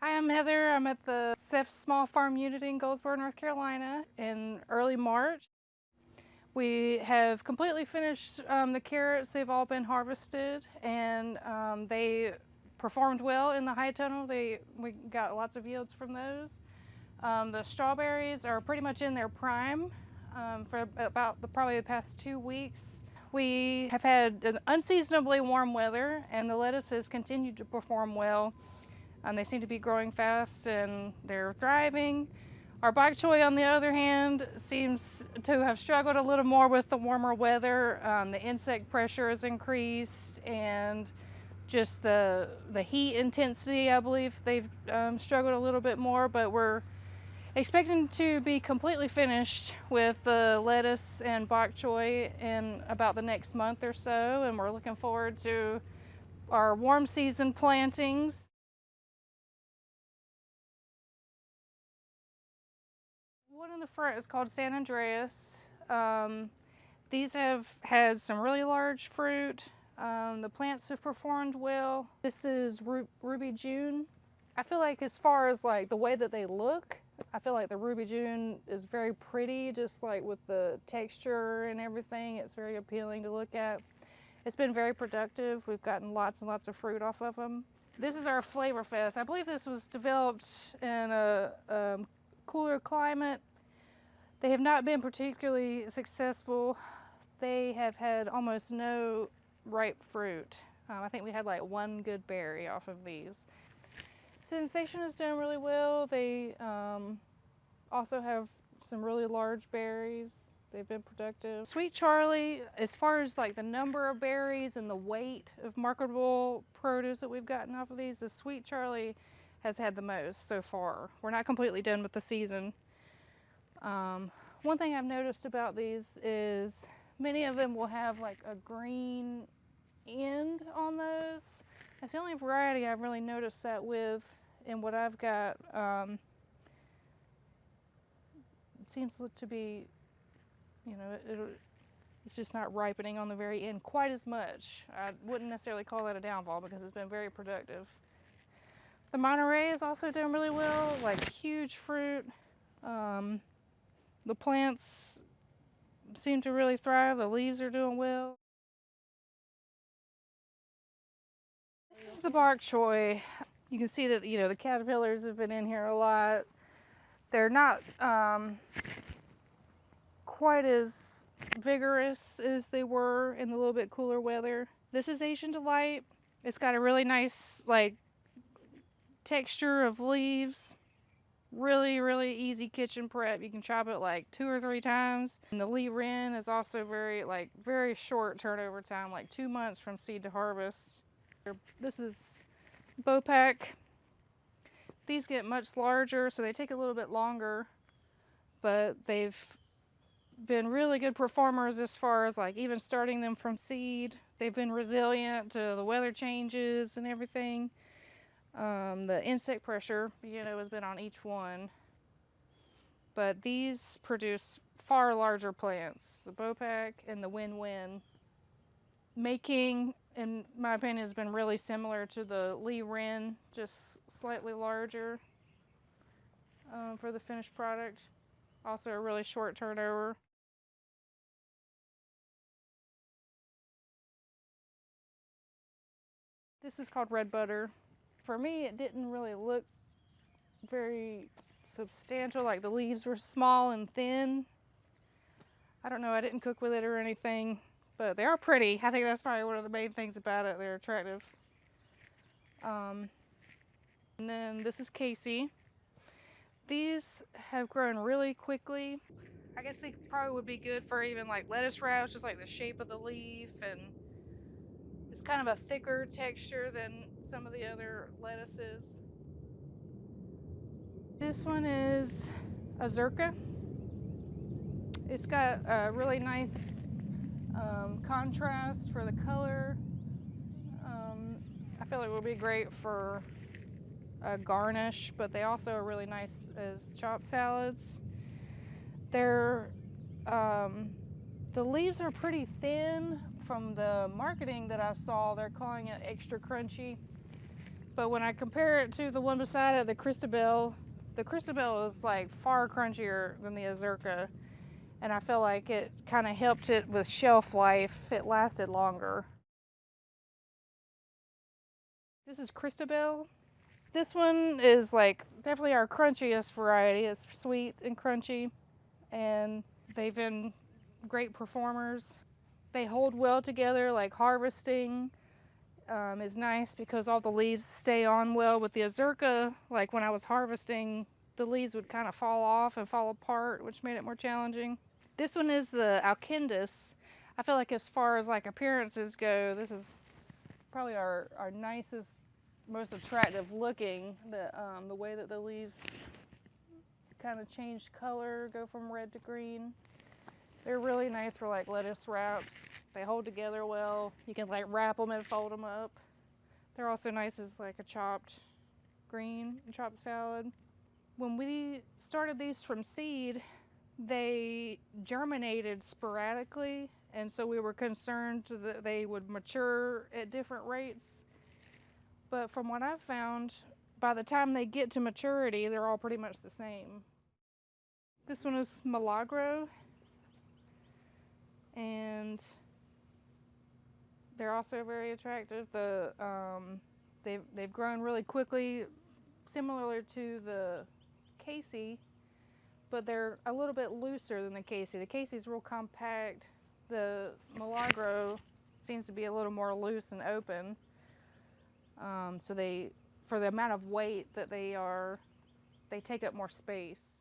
Hi, I'm Heather. I'm at the CEFS Small Farm Unit in Goldsboro, North Carolina in early March. We have completely finished the carrots. They've all been harvested and they performed well in the high tunnel. We got lots of yields from those. The strawberries are pretty much in their prime for about probably the past 2 weeks. We have had an unseasonably warm weather and the lettuces continue to perform well. They seem to be growing fast and they're thriving. Our bok choy, on the other hand, seems to have struggled a little more with the warmer weather. The insect pressure has increased and just the heat intensity, I believe they've struggled a little bit more, but we're expecting to be completely finished with the lettuce and bok choy in about the next month or so, and we're looking forward to our warm season plantings. One in the front is called San Andreas. These have had some really large fruit. The plants have performed well. This is Ruby June. I feel like as far as like the way that they look, I feel like the Ruby June is very pretty, just like with the texture and everything. It's very appealing to look at. It's been very productive. We've gotten lots and lots of fruit off of them. This is our Flavor Fest. I believe this was developed in a cooler climate. They have not been particularly successful. They have had almost no ripe fruit. I think we had like one good berry off of these. Sensation is doing really well. They also have some really large berries. They've been productive. Sweet Charlie, as far as like the number of berries and the weight of marketable produce that we've gotten off of these, the Sweet Charlie has had the most so far. We're not completely done with the season. One thing I've noticed about these is many of them will have like a green end on those. That's the only variety I've really noticed that with in what I've got. It seems to be, you know, it's just not ripening on the very end quite as much. I wouldn't necessarily call that a downfall because it's been very productive. The Monterey is also doing really well, like huge fruit. The plants seem to really thrive. The leaves are doing well. This is the bok choy. You can see that, you know, the caterpillars have been in here a lot. They're not quite as vigorous as they were in the little bit cooler weather. This is Asian Delight. It's got a really nice like texture of leaves. Really easy kitchen prep. You can chop it like 2 or 3 times. And the Lee Wren is also very short turnover time, like 2 months from seed to harvest. This is Bopac. These get much larger, so they take a little bit longer, but they've been really good performers as far as like even starting them from seed. They've been resilient to the weather changes and everything. The insect pressure, you know, has been on each one. But these produce far larger plants. The Bopac and the Win-Win. Making, in my opinion, has been really similar to the Lee Wren, just slightly larger for the finished product. Also a really short turnover. This is called Red Butter. For me, it didn't really look very substantial, like the leaves were small and thin. I don't know, I didn't cook with it or anything, but they are pretty. I think that's probably one of the main things about it. They're attractive. And then this is Casey. These have grown really quickly. I guess they probably would be good for even like lettuce wraps, just like the shape of the leaf, and it's kind of a thicker texture than some of the other lettuces. This one is a Zerka. It's got a really nice contrast for the color. I feel like it would be great for a garnish, but they also are really nice as chopped salads. They're the leaves are pretty thin. From the marketing that I saw, they're calling it extra crunchy, But when I compare it to the one beside it, the Christabel is like far crunchier than the Azurca. And I feel like it kind of helped it with shelf life. It lasted longer. This is Christabel. This one is like definitely our crunchiest variety. It's sweet and crunchy, and they've been great performers. They hold well together, like harvesting is nice because all the leaves stay on well. With the Azurca, like when I was harvesting, the leaves would kind of fall off and fall apart, which made it more challenging. This one is the Alkindus. I feel like as far as like appearances go, this is probably our nicest, most attractive looking. The way that the leaves kind of change color, go from red to green. They're really nice for like lettuce wraps. They hold together well. You can like wrap them and fold them up. They're also nice as like a chopped green, chopped salad. When we started these from seed, they germinated sporadically, and so we were concerned that they would mature at different rates. But from what I've found, by the time they get to maturity, they're all pretty much the same. This one is Milagro, and they're also very attractive. They've grown really quickly, similar to the Casey, but they're a little bit looser than the Casey. The Casey's real compact. The Milagro seems to be a little more loose and open. So for the amount of weight that they take up more space.